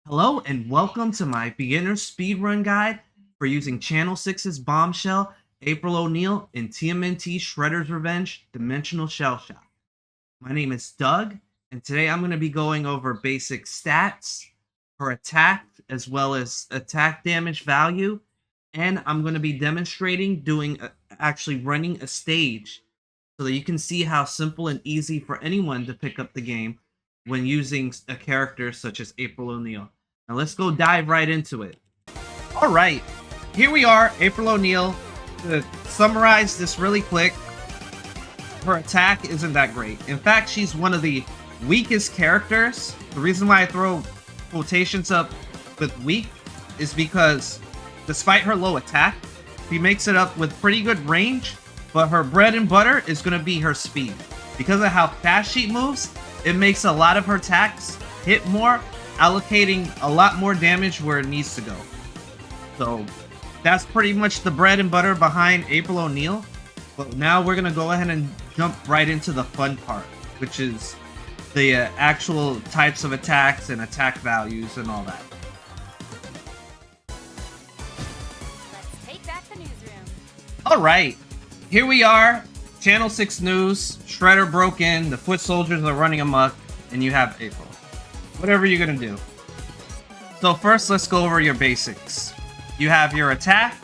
Hello and welcome to my beginner speedrun guide for using Channel 6's Bombshell, April O'Neil, and TMNT Shredder's Revenge Dimensional Shell Shock. My name is Doug, and today I'm going to be going over basic stats, her attack, as well as attack damage value, and I'm going to be demonstrating actually running a stage so that you can see how simple and easy for anyone to pick up the game when using a character such as April O'Neil. Now let's go dive right into it. Alright, here we are, April O'Neil. To summarize this really quick, her attack isn't that great. In fact, she's one of the weakest characters. The reason why I throw quotations up with weak is because despite her low attack, she makes it up with pretty good range, but her bread and butter is going to be her speed. Because of how fast she moves, it makes a lot of her attacks hit more, allocating a lot more damage where it needs to go. So that's pretty much the bread and butter behind April O'Neil. But now we're going to go ahead and jump right into the fun part, which is the actual types of attacks and attack values and all that. Let's take back the newsroom. Alright, here we are. Channel 6 News, Shredder broke in, the foot soldiers are running amok, and you have April. Whatever you're gonna do. So first, let's go over your basics. You have your attack,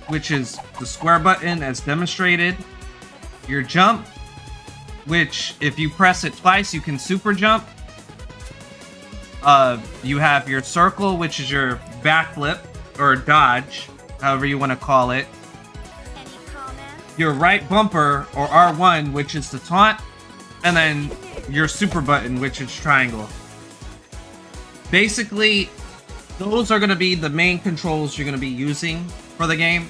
which is the square button as demonstrated. Your jump, which if you press it twice, you can super jump. You have your circle, which is your backflip, or dodge, however you want to call it. Any comments? Your right bumper, or R1, which is the taunt. And then your super button, which is triangle. Basically, those are going to be the main controls you're going to be using for the game.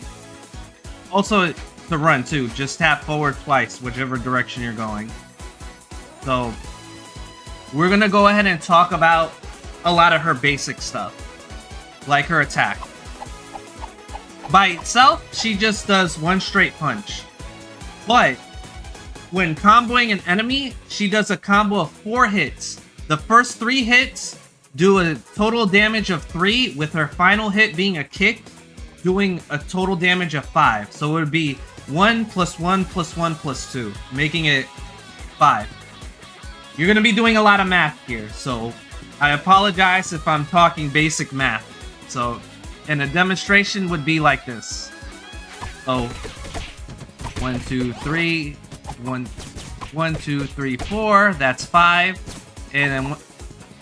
Also, to run too, just tap forward twice, whichever direction you're going. So, we're going to go ahead and talk about a lot of her basic stuff, like her attack. By itself, she just does one straight punch. But when comboing an enemy, she does a combo of 4 hits. The first 3 hits do a total damage of 3, with her final hit being a kick, doing a total damage of 5. So it would be 1 plus 1 plus 1 plus 2, making it 5. You're going to be doing a lot of math here, so I apologize if I'm talking basic math. So, and a demonstration would be like this. So, 1, 2, 3, 1, 2, 3, 4, that's 5, and then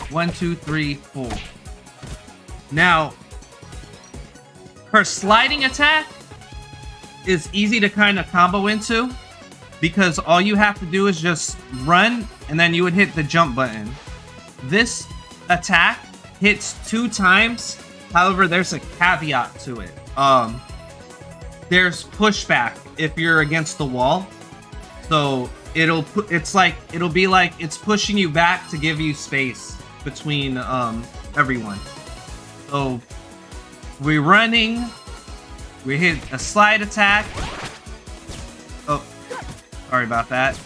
1, 2, 3, 4. Now, her sliding attack is easy to kind of combo into because all you have to do is just run and then you would hit the jump button. This attack hits 2 times. However, there's a caveat to it. There's pushback if you're against the wall. So it'll be like it's pushing you back to give you space between everyone. So we're running, we hit a slide attack. Oh, sorry about that.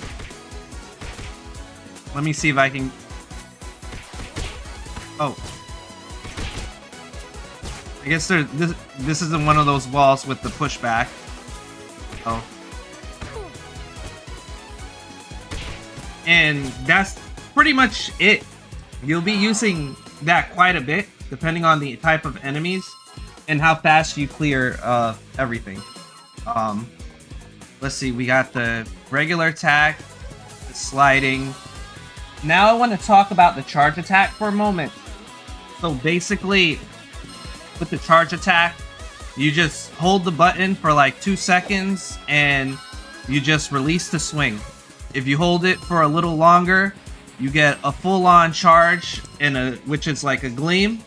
Let me see if I can. Oh, I guess this isn't one of those walls with the pushback. Oh, and that's pretty much it. You'll be using that quite a bit, depending on the type of enemies and how fast you clear everything. Let's see, we got the regular attack, the sliding. Now I want to talk about the charge attack for a moment. So basically, with the charge attack, you just hold the button for like 2 seconds and you just release the swing. If you hold it for a little longer, you get a full-on charge, which is like a gleam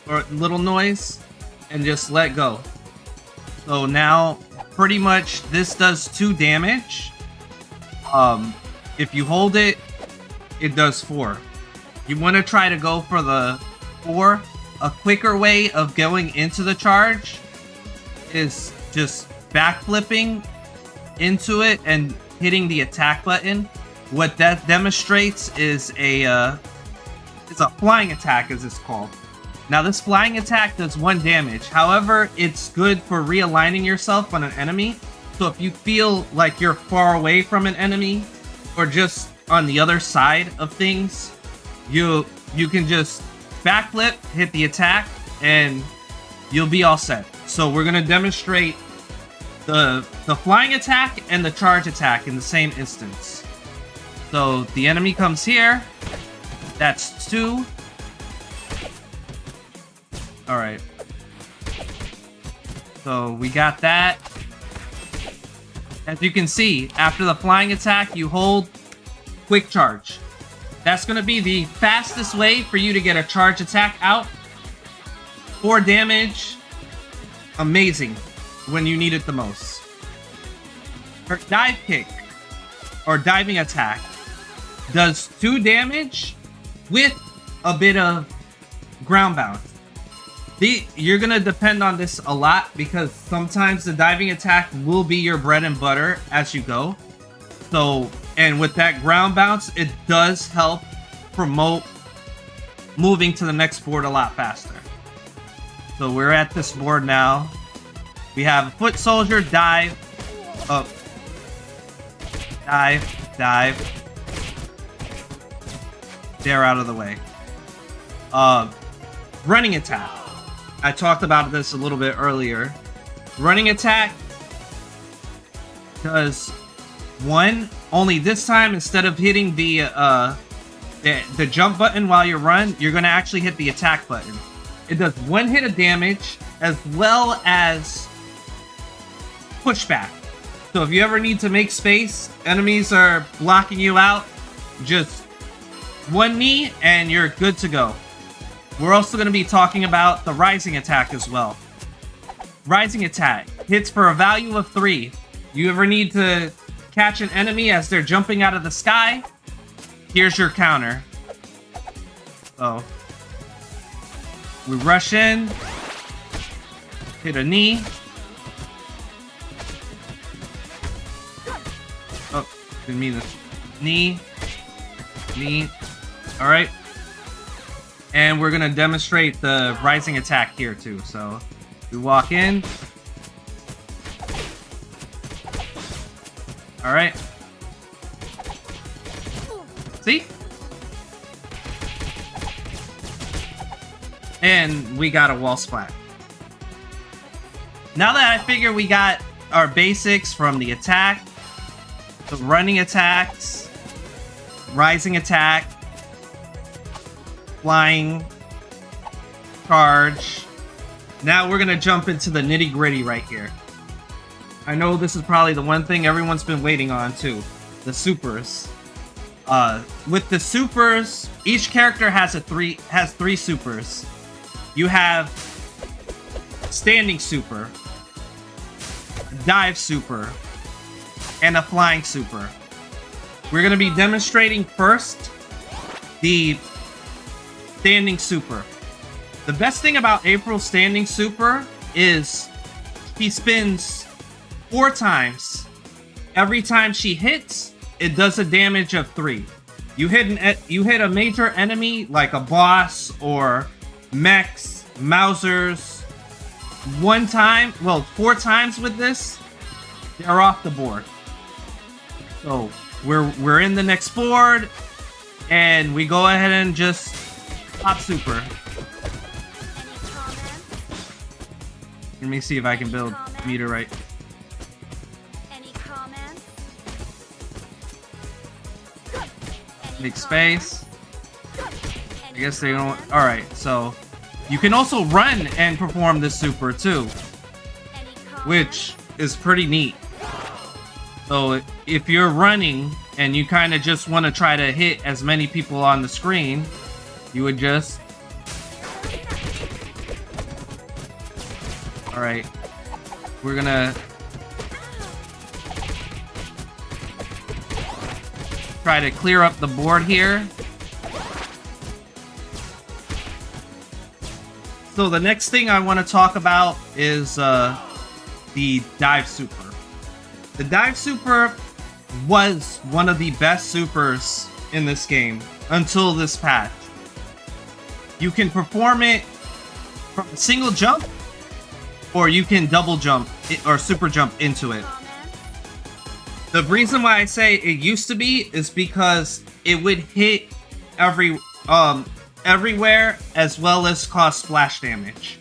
or little noise, and just let go. So now, pretty much, this does 2 damage. If you hold it, it does 4. You want to try to go for the 4. A quicker way of going into the charge is just backflipping into it and hitting the attack button. What that demonstrates is a It's a flying attack, as it's called. Now, this flying attack does 1 damage. However, it's good for realigning yourself on an enemy. So if you feel like you're far away from an enemy, or just on the other side of things, you can just backflip, hit the attack, and you'll be all set. So we're gonna demonstrate the flying attack and the charge attack in the same instance. So the enemy comes here. That's 2. All right. So we got that. As you can see, after the flying attack, you hold quick charge. That's going to be the fastest way for you to get a charge attack out. 4 damage. Amazing when you need it the most. Her dive kick, or diving attack, does 2 damage with a bit of ground bounce. You're going to depend on this a lot because sometimes the diving attack will be your bread and butter as you go. So, and with that ground bounce, it does help promote moving to the next board a lot faster. So we're at this board now. We have foot soldier, dive, up, dive. They're out of the way. Running attack. I talked about this a little bit earlier. Running attack does 1. Only this time, instead of hitting the jump button while you run, you're going to actually hit the attack button. It does 1 hit of damage as well as pushback. So if you ever need to make space, enemies are blocking you out, just 1 knee and you're good to go. We're also going to be talking about the rising attack as well. Rising attack hits for a value of 3. You ever need to catch an enemy as they're jumping out of the sky? Here's your counter. So we rush in, hit a knee. Oh, didn't mean this. Knee. All right. And we're gonna demonstrate the rising attack here too. So we walk in. All right. See? And we got a wall splat. Now that I figure we got our basics from the attack, the running attacks, rising attack, flying, charge. Now we're gonna jump into the nitty gritty right here. I know this is probably the one thing everyone's been waiting on too. The supers. With the supers, each character has 3 supers. You have standing super, dive super, and a flying super. We're gonna be demonstrating first the standing super. The best thing about April's standing super is she spins 4 times. Every time she hits, it does a damage of 3. You hit a major enemy like a boss or mechs, Mausers, 1 time, well, 4 times with this, they're off the board. So we're in the next board, and we go ahead and just pop super. Let me see if I can build meter right. Any comments? Make space. I guess they don't. All right, so you can also run and perform this super too, which is pretty neat. So if you're running and you kind of just want to try to hit as many people on the screen, you would just... Alright. We're gonna... try to clear up the board here. So the next thing I want to talk about is the dive super. The dive super was one of the best supers in this game until this patch. You can perform it from a single jump, or you can double jump or super jump into it. The reason why I say it used to be is because it would hit everywhere as well as cause splash damage.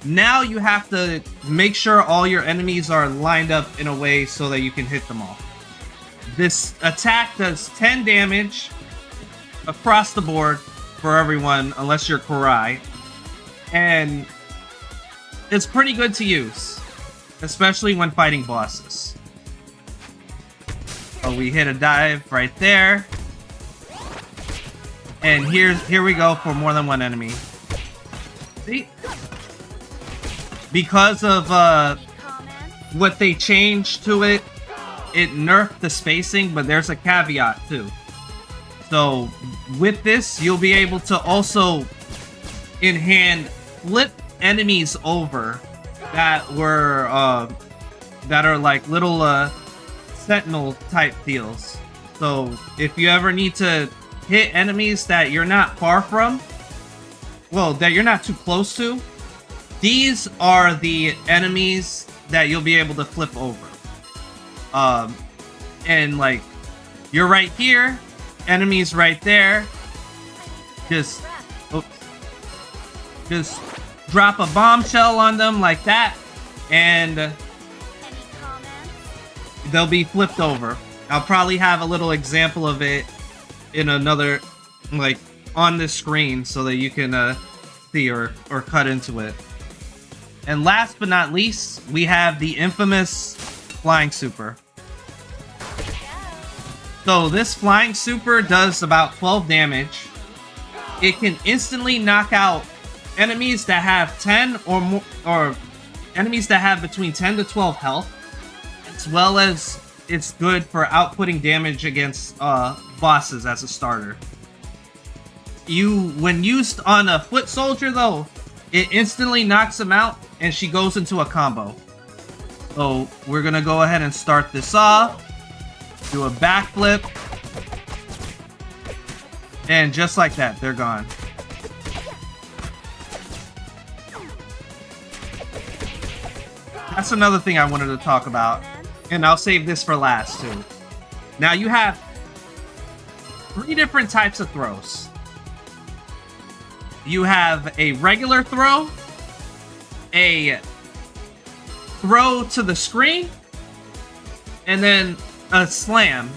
Now you have to make sure all your enemies are lined up in a way so that you can hit them all. This attack does 10 damage across the board for everyone, unless you're Kurai. And it's pretty good to use, especially when fighting bosses. So we hit a dive right there. And here we go for more than one enemy. See? Because of what they changed to it, it nerfed the spacing, but there's a caveat too. So with this, you'll be able to also in hand flip enemies over that were that are like little sentinel type deals. So if you ever need to hit enemies that you're not far from, well, that you're not too close to, these are the enemies that you'll be able to flip over. And like, you're right here, enemies right there. Just drop a bombshell on them like that, and they'll be flipped over. I'll probably have a little example of it in another, like, on this screen so that you can see or cut into it. And last but not least, we have the infamous Flying Super. So this Flying Super does about 12 damage. It can instantly knock out enemies that have 10 or more, or enemies that have between 10 to 12 health, as well as it's good for outputting damage against bosses as a starter. When used on a foot soldier though, it instantly knocks them out and she goes into a combo. So we're gonna go ahead and start this off, do a backflip, and just like that, they're gone. That's another thing I wanted to talk about, and I'll save this for last too. Now you have 3 different types of throws. You have a regular throw, a throw to the screen, and then a slam.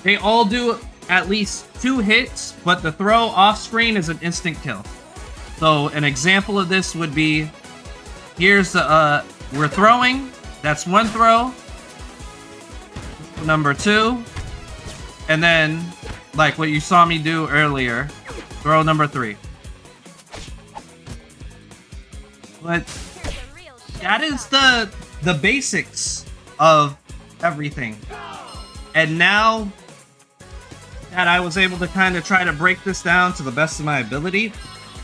They all do at least 2 hits, but the throw off screen is an instant kill. So an example of this would be, here's the we're throwing, that's 1 throw, number 2, and then like what you saw me do earlier, throw number 3. But that is the basics of everything. And now that I was able to kind of try to break this down to the best of my ability,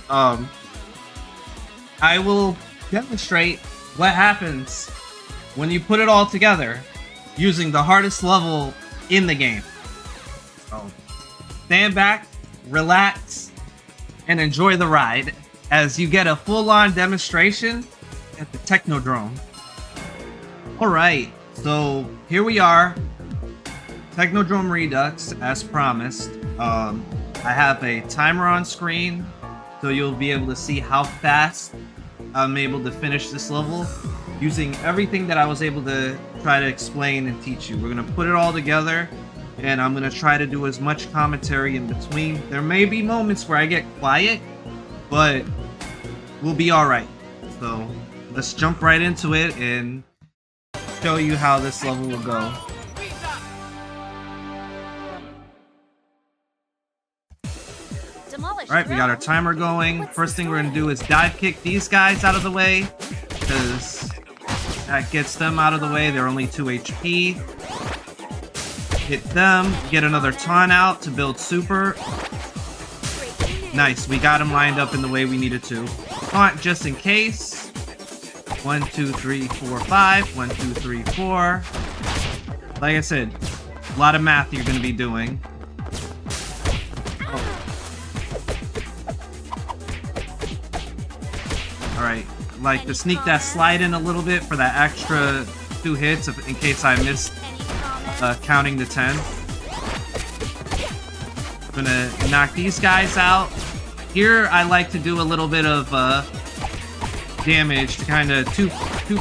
I will demonstrate what happens when you put it all together using the hardest level in the game. So stand back, relax, and enjoy the ride as you get a full-on demonstration at the Technodrome. Alright, so here we are, Technodrome Redux, as promised. I have a timer on screen, so you'll be able to see how fast I'm able to finish this level using everything that I was able to try to explain and teach you. We're going to put it all together, and I'm going to try to do as much commentary in between. There may be moments where I get quiet, but we'll be alright. So let's jump right into it and show you how this level will go. Alright, we got our timer going. First thing we're going to do is dive kick these guys out of the way, because that gets them out of the way. They're only 2 HP. Hit them, get another taunt out to build super. Nice, we got him lined up in the way we needed to. Taunt just in case. 1, 2, 3, 4, 5. 1, 2, 3, 4. Like I said, a lot of math you're going to be doing. Alright, like to sneak that slide in a little bit for that extra 2 hits in case I miss counting to 10. I'm gonna knock these guys out. Here I like to do a little bit of damage to kind of two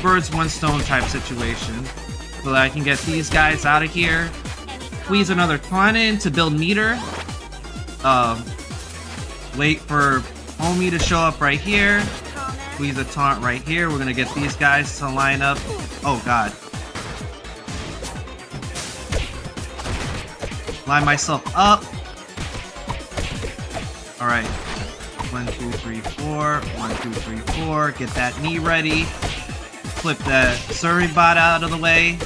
birds, one stone type situation. So that I can get these guys out of here. Squeeze another taunt in to build meter. Wait for Homie to show up right here. Squeeze a taunt right here. We're gonna get these guys to line up. Oh god. Line myself up. Alright. 1, 2, 3, 4. 1, 2, 3, 4. Get that knee ready. Flip the Surrey bot out of the way.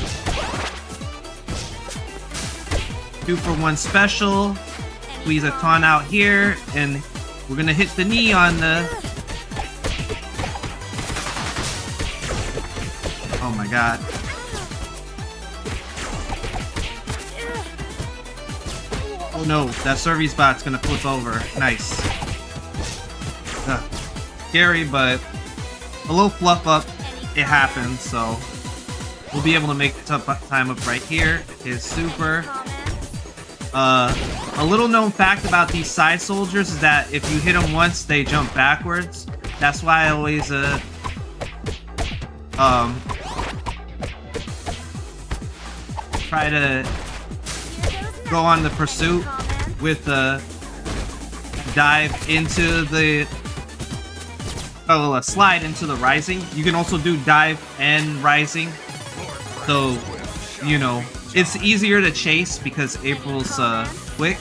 2 for 1 special. Squeeze a taunt out here. And we're gonna hit the knee on the... Oh my god. Oh no, that Survey bot's gonna flip over. Nice. Scary, but a little fluff up. It happens, so we'll be able to make the time up right here. His super. A little known fact about these side soldiers is that if you hit them once, they jump backwards. That's why I always try to go on the pursuit with dive into the slide into the rising. You can also do dive and rising, so you know it's easier to chase because April's quick.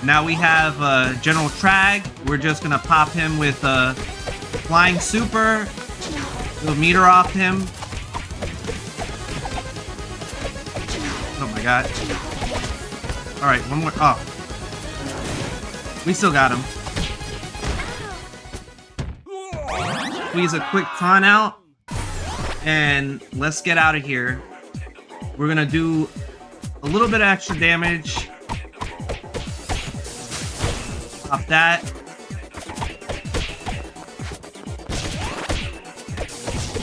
Now we have General Trag. We're just gonna pop him with flying super. We'll meter off him. Oh my god. Alright, one more. Oh. We still got him. Squeeze a quick taunt out. And let's get out of here. We're gonna do a little bit of extra damage. Pop that.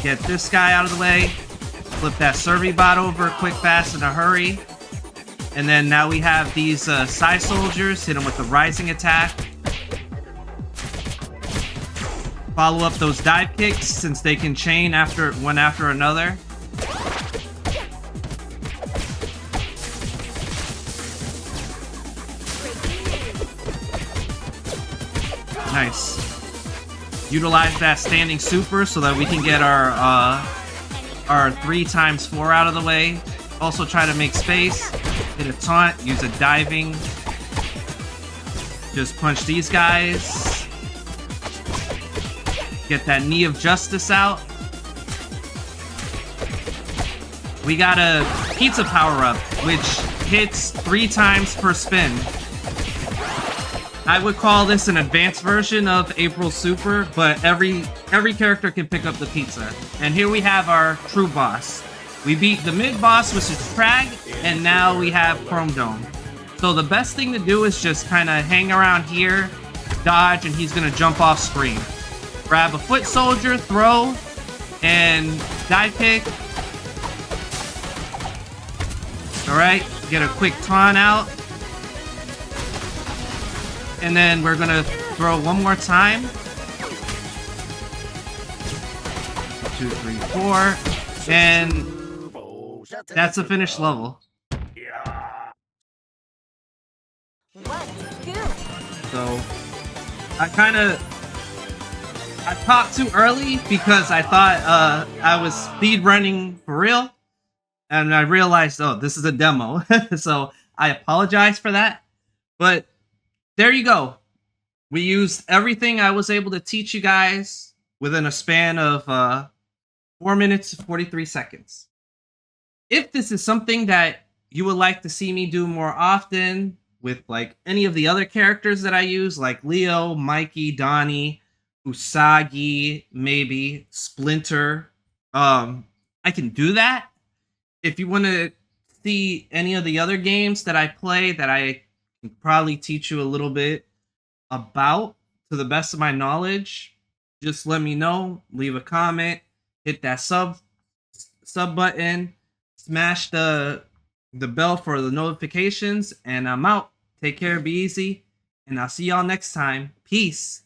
Get this guy out of the way. Flip that Survey bot over quick, fast, in a hurry. And then now we have these side soldiers. Hit them with the rising attack. Follow up those dive kicks since they can chain one after another. Nice. Utilize that standing super so that we can get our 3x4 out of the way. Also try to make space. Hit a taunt. Use a diving. Just punch these guys. Get that Knee of Justice out. We got a pizza power-up, which hits 3 times per spin. I would call this an advanced version of April's super, but every character can pick up the pizza. And here we have our true boss. We beat the mid-boss, which is Trag, and now we have Chrome Dome. So the best thing to do is just kind of hang around here, dodge, and he's going to jump off screen. Grab a foot soldier, throw, and dive kick. Alright, get a quick taunt out. And then we're gonna throw one more time. 2, 3, 4. And that's a finished level. So I talked too early because I thought I was speedrunning for real. And I realized, oh, this is a demo. So I apologize for that. But there you go. We used everything I was able to teach you guys within a span of 4 minutes and 43 seconds. If this is something that you would like to see me do more often with like any of the other characters that I use, like Leo, Mikey, Donnie, Usagi, maybe Splinter, I can do that. If you want to see any of the other games that I play that I can probably teach you a little bit about to the best of my knowledge, just let me know. Leave a comment. Hit that sub button. Smash the bell for the notifications. And I'm out. Take care. Be easy. And I'll see y'all next time. Peace.